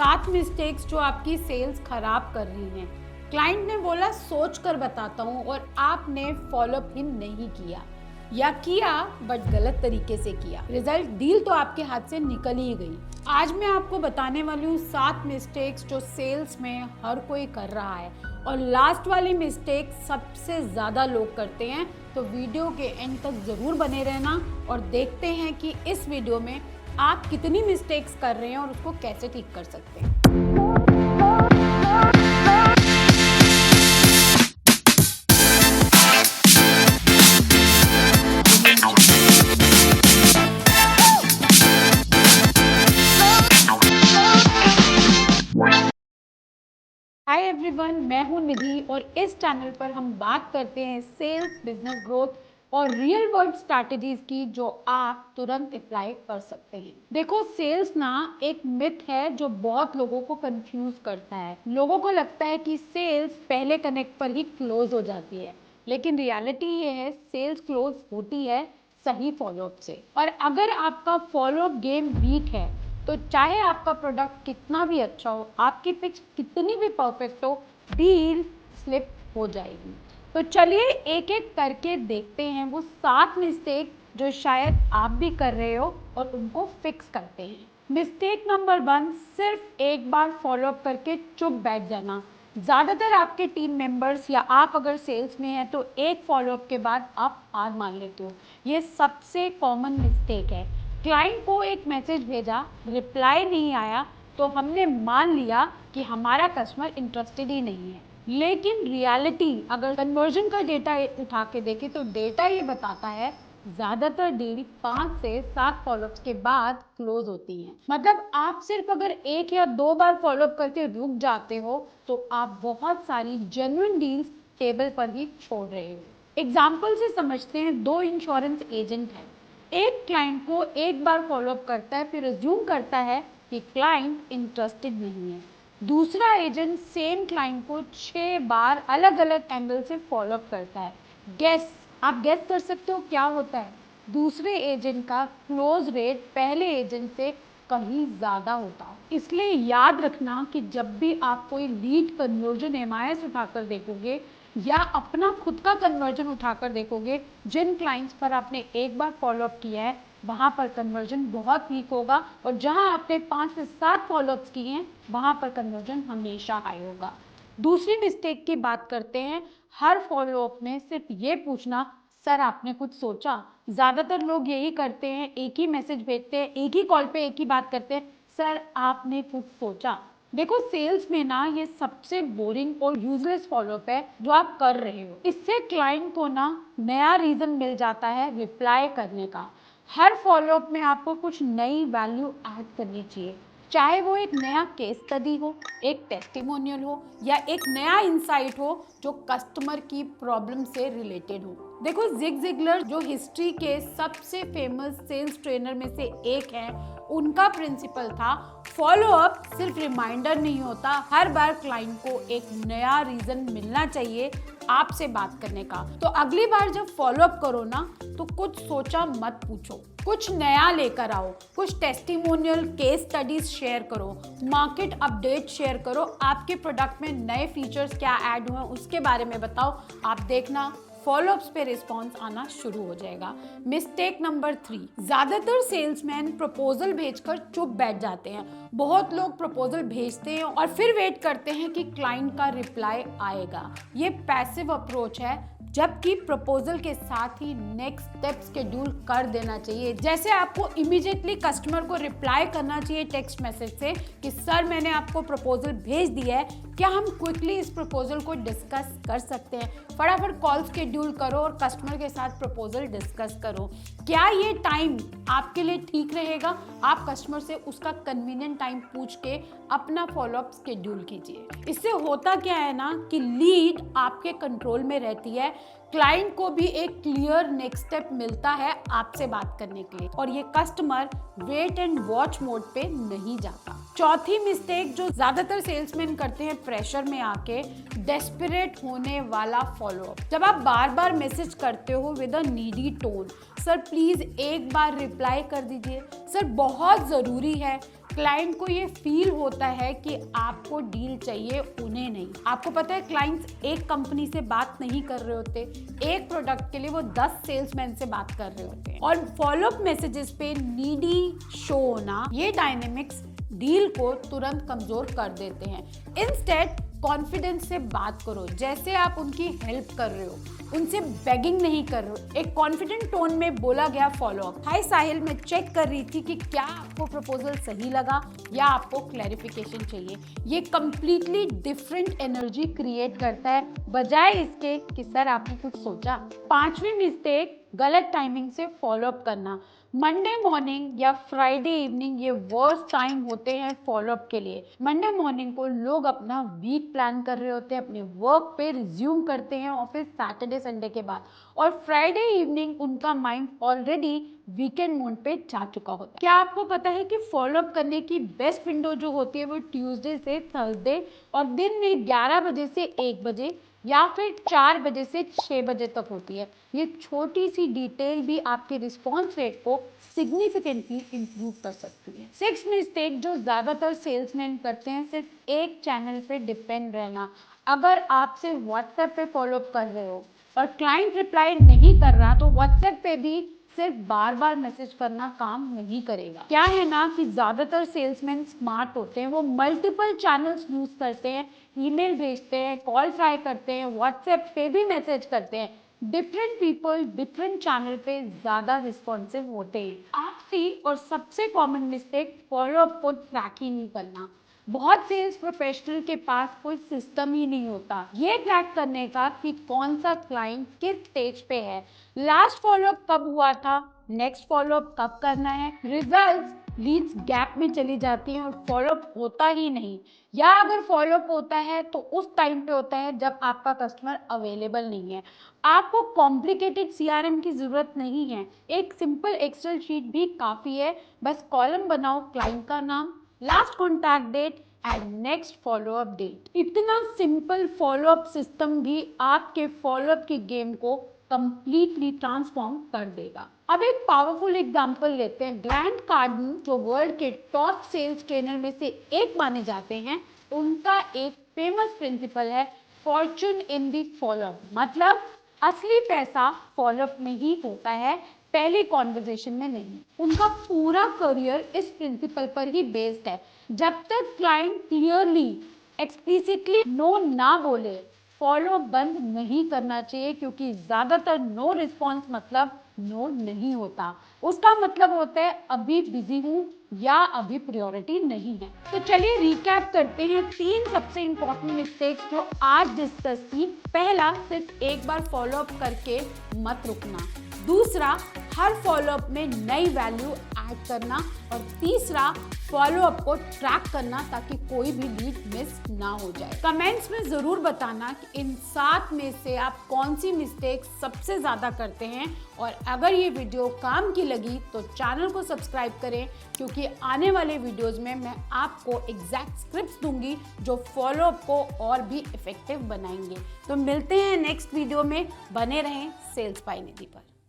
7 mistakes जो आपकी sales खराब कर रही हैं। क्लाइंट ने बोला सोच कर बताता हूँ और आपने फॉलोअप ही नहीं किया या किया बट गलत तरीके से किया। रिजल्ट डील तो आपके हाथ से निकल ही गई। आज मैं आपको बताने वाली हूँ 7 मिस्टेक्स जो सेल्स में हर कोई कर रहा है और लास्ट वाली मिस्टेक सबसे ज़्यादा लोग करते हैं। तो वीडियो के एंड तक ज़रूर बने रहना और देखते हैं कि इस वीडियो में आप कितनी मिस्टेक्स कर रहे हैं और उसको कैसे ठीक कर सकते हैं। हाय एवरीवन, मैं हूं निधि और इस चैनल पर हम बात करते हैं सेल्स, बिजनेस ग्रोथ और रियल वर्ल्ड स्ट्रैटेजीज की जो आप तुरंत अप्लाई कर सकते हैं। देखो, सेल्स ना एक मिथ है जो बहुत लोगों को कंफ्यूज करता है। लोगों को लगता है कि सेल्स पहले कनेक्ट पर ही क्लोज हो जाती है, लेकिन रियलिटी ये है सेल्स क्लोज होती है सही फॉलोअप से। और अगर आपका फॉलोअप गेम वीक है तो चाहे आपका प्रोडक्ट कितना भी अच्छा हो, आपकी पिच कितनी भी परफेक्ट हो, डील स्लिप हो जाएगी। तो चलिए एक एक करके देखते हैं वो 7 मिस्टेक जो शायद आप भी कर रहे हो और उनको फिक्स करते हैं। मिस्टेक नंबर 1, सिर्फ एक बार फॉलोअप करके चुप बैठ जाना। ज़्यादातर आपके टीम मेंबर्स या आप अगर सेल्स में हैं तो एक फॉलोअप के बाद आप हार मान लेते हो। ये सबसे कॉमन मिस्टेक है। क्लाइंट को एक मैसेज भेजा, रिप्लाई नहीं आया तो हमने मान लिया कि हमारा कस्टमर इंटरेस्टेड ही नहीं है। लेकिन रियलिटी अगर कन्वर्जन का डेटा उठा के देखें तो डेटा ये बताता है ज़्यादातर डील 5 से 7 फॉलोअप्स के बाद क्लोज होती हैं। मतलब आप सिर्फ अगर एक या 2 बार फॉलोअप करके रुक जाते हो तो आप बहुत सारी जेन्युइन डील्स टेबल पर ही छोड़ रहे हो। एग्जाम्पल से समझते हैं, 2 इंश्योरेंस एजेंट हैं। एक क्लाइंट को एक बार फॉलोअप करता है, फिर अज्यूम करता है कि क्लाइंट इंटरेस्टेड नहीं है। दूसरा एजेंट सेम क्लाइंट को 6 बार अलग अलग एंगल से फॉलोअप करता है। आप गेस कर सकते हो क्या होता है? दूसरे एजेंट का क्लोज रेट पहले एजेंट से कहीं ज़्यादा होता है। इसलिए याद रखना कि जब भी आप कोई लीड कन्वर्जन एमआईएस उठाकर देखोगे या अपना खुद का कन्वर्जन उठाकर देखोगे, जिन क्लाइंट्स पर आपने एक बार फॉलोअप किया है वहाँ पर कन्वर्जन बहुत वीक होगा और जहाँ आपने 5 से 7 फॉलोअप्स किए हैं वहाँ पर कन्वर्जन हमेशा हाई होगा। दूसरी मिस्टेक की बात करते हैं। हर फॉलोअप में सिर्फ ये पूछना, सर आपने कुछ सोचा? ज़्यादातर लोग यही करते हैं, एक ही मैसेज भेजते हैं, एक ही कॉल पे एक ही बात करते हैं, सर आपने कुछ सोचा? देखो, सेल्स में ना ये सबसे बोरिंग और यूजलेस फॉलोअप है जो आप कर रहे हो। इससे क्लाइंट को ना नया रीजन मिल जाता है रिप्लाई करने का। हर फॉलोअप में आपको कुछ नई वैल्यू ऐड करनी चाहिए, चाहे वो एक नया केस स्टडी हो, एक टेस्टिमोनियल हो या एक नया इंसाइट हो जो कस्टमर की प्रॉब्लम से रिलेटेड हो। देखो, जिग जिगलर जो हिस्ट्री के सबसे फेमस सेल्स ट्रेनर में से एक है, उनका प्रिंसिपल था फॉलोअप सिर्फ रिमाइंडर नहीं होता, हर बार क्लाइंट को एक नया रीजन मिलना चाहिए आपसे बात करने का। तो अगली बार जब फॉलोअप करो ना तो कुछ सोचा मत पूछो, कुछ नया लेकर आओ, कुछ टेस्टिमोनियल केस स्टडीज शेयर करो, मार्केट अपडेट शेयर करो, आपके प्रोडक्ट में नए फीचर्स क्या ऐड हुए उसके बारे में बताओ। आप देखना फॉलोअप्स पे रिस्पॉन्स आना शुरू हो जाएगा। मिस्टेक नंबर 3, ज्यादातर सेल्समैन प्रपोजल भेजकर चुप बैठ जाते हैं। बहुत लोग प्रपोजल भेजते हैं और फिर वेट करते हैं कि क्लाइंट का रिप्लाई आएगा। ये पैसिव अप्रोच है, जबकि प्रपोजल के साथ ही नेक्स्ट स्टेप शेड्यूल कर देना चाहिए। जैसे आपको इमीडिएटली कस्टमर को रिप्लाई करना चाहिए टेक्स्ट मैसेज से कि सर मैंने आपको प्रपोजल भेज दिया है, क्या हम क्विकली इस प्रपोजल को डिस्कस कर सकते हैं? फटाफट कॉल शेड्यूल करो और कस्टमर के साथ प्रपोजल डिस्कस करो। क्या ये टाइम आपके लिए ठीक रहेगा? आप कस्टमर से उसका कन्वीनियंट टाइम पूछ के अपना फॉलोअप शेड्यूल कीजिए। इससे होता क्या है ना कि लीड आपके कंट्रोल में रहती है, क्लाइंट को भी एक क्लियर नेक्स्ट स्टेप मिलता है आपसे बात करने के लिए और ये customer wait and watch mode पे नहीं जाता। चौथी मिस्टेक जो ज्यादातर सेल्समैन करते हैं प्रेशर में आके, डेस्परेट होने वाला फॉलोअप। जब आप बार बार मैसेज करते हो with a needy tone, sir please एक बार रिप्लाई कर दीजिए, सर बहुत जरूरी है, क्लाइंट को ये फील होता है कि आपको डील चाहिए, उन्हें नहीं। आपको पता है क्लाइंट्स एक कंपनी से बात नहीं कर रहे होते, एक प्रोडक्ट के लिए वो 10 सेल्समैन से बात कर रहे होते हैं। और फॉलोअप मैसेजेस पे नीडी शो होना, ये डायनेमिक्स डील को तुरंत कमजोर कर देते हैं। इंस्टेड कॉन्फिडेंस से बात करो, जैसे आप उनकी हेल्प कर रहे हो, उनसे बेगिंग नहीं कर रहे हो। एक कॉन्फिडेंट टोन में बोला गया फॉलोअप, हाय साहिल, मैं चेक कर रही थी कि क्या आपको प्रपोजल सही लगा या आपको क्लैरिफिकेशन चाहिए। ये कंप्लीटली डिफरेंट एनर्जी क्रिएट करता है, बजाय इसके कि सर आपने कुछ सोचा। 5वीं मिस्टेक, गलत टाइमिंग से फॉलोअप करना। मंडे मॉर्निंग या फ्राइडे इवनिंग ये वर्स्ट टाइम होते हैं फॉलोअप के लिए। मंडे मॉर्निंग को लोग अपना वीक प्लान कर रहे होते हैं, अपने वर्क पे रिज्यूम करते हैं ऑफिस सैटरडे संडे के बाद, और फ्राइडे इवनिंग उनका माइंड ऑलरेडी वीकेंड मोड पे जा चुका होता है। क्या आपको पता है कि फॉलोअप करने की बेस्ट विंडो जो होती है वो ट्यूसडे से थर्सडे और दिन में 11 बजे से 1 बजे या फिर 4 बजे से 6 बजे तक होती है। ये छोटी सी डिटेल भी आपके रिस्पॉन्स रेट को सिग्निफिकेंटली इंप्रूव कर सकती है। 6th मिस्टेक जो ज़्यादातर सेल्समैन करते हैं, सिर्फ एक चैनल पे डिपेंड रहना। अगर आप सिर्फ व्हाट्सएप पे फॉलोअप कर रहे हो और क्लाइंट रिप्लाई नहीं कर रहा, तो व्हाट्सएप पे भी सिर्फ बार बार मैसेज करना काम नहीं करेगा। क्या है ना कि ज्यादातर सेल्समैन स्मार्ट होते हैं, वो मल्टीपल चैनल्स यूज करते हैं, ईमेल भेजते हैं, कॉल ट्राई करते हैं, व्हाट्सएप पे भी मैसेज करते हैं। डिफरेंट पीपल डिफरेंट चैनल पे ज्यादा रिस्पॉन्सिव होते हैं। आखिरी और सबसे कॉमन मिस्टेक, फॉलोअप को ट्रैक ही नहीं करना। बहुत सेल्स प्रोफेशनल के पास कोई सिस्टम ही नहीं होता ये ट्रैक करने का कि कौन सा क्लाइंट किस स्टेज पे है, लास्ट फॉलोअप कब हुआ था, नेक्स्ट फॉलोअप कब करना है। रिजल्ट्स लीड्स गैप में चली जाती हैं और फॉलोअप होता ही नहीं, या अगर फॉलोअप होता है तो उस टाइम पे होता है जब आपका कस्टमर अवेलेबल नहीं है। आपको कॉम्प्लिकेटेड सीआरएम की जरूरत नहीं है, एक सिंपल एक्सेल शीट भी काफी है। बस कॉलम बनाओ, क्लाइंट का नाम, last contact date and next follow up date. इतना सिंपल फॉलोअप सिस्टम भी आपके फॉलोअप की गेम को कंप्लीटली ट्रांसफॉर्म कर देगा। अब एक पावरफुल एग्जांपल लेते हैं। ग्रैंट कार्डन जो वर्ल्ड के टॉप सेल्स ट्रेनर में से एक माने जाते हैं, उनका एक फेमस प्रिंसिपल है, फॉर्चून इन दी फॉलोअप। मतलब असली पैसा फॉलोअप में ही होता है, पहले कॉन्वर्जेशन में नहीं। उनका पूरा करियर इस प्रिंसिपल पर ही बेस्ड है। जब तक क्लाइंट क्लियरली एक्सप्लिसिटली नो ना बोले, फॉलो बंद नहीं करना चाहिए, क्योंकि ज्यादातर नो रिस्पॉन्स मतलब नो नहीं होता। उसका मतलब होता है अभी बिजी हूँ या अभी प्रायोरिटी नहीं है। तो चलिए रिकैप करते हैं 3 सबसे इंपॉर्टेंट मिस्टेक्स जो आज डिस्कस की। पहला, सिर्फ एक बार फॉलोअप करके मत रुकना। दूसरा, हर फॉलोअप में नई वैल्यू ऐड करना। और तीसरा, फॉलोअप को ट्रैक करना ताकि कोई भी लीड मिस ना हो जाए। कमेंट्स में जरूर बताना कि इन 7 में से आप कौन सी मिस्टेक सबसे ज्यादा करते हैं। और अगर ये वीडियो काम की लगी तो चैनल को सब्सक्राइब करें, क्योंकि आने वाले वीडियोस में मैं आपको एग्जैक्ट स्क्रिप्ट्स दूंगी जो फॉलोअप को और भी इफेक्टिव बनाएंगे। तो मिलते हैं नेक्स्ट वीडियो में, बने रहें सेल्स बाय निधि पर।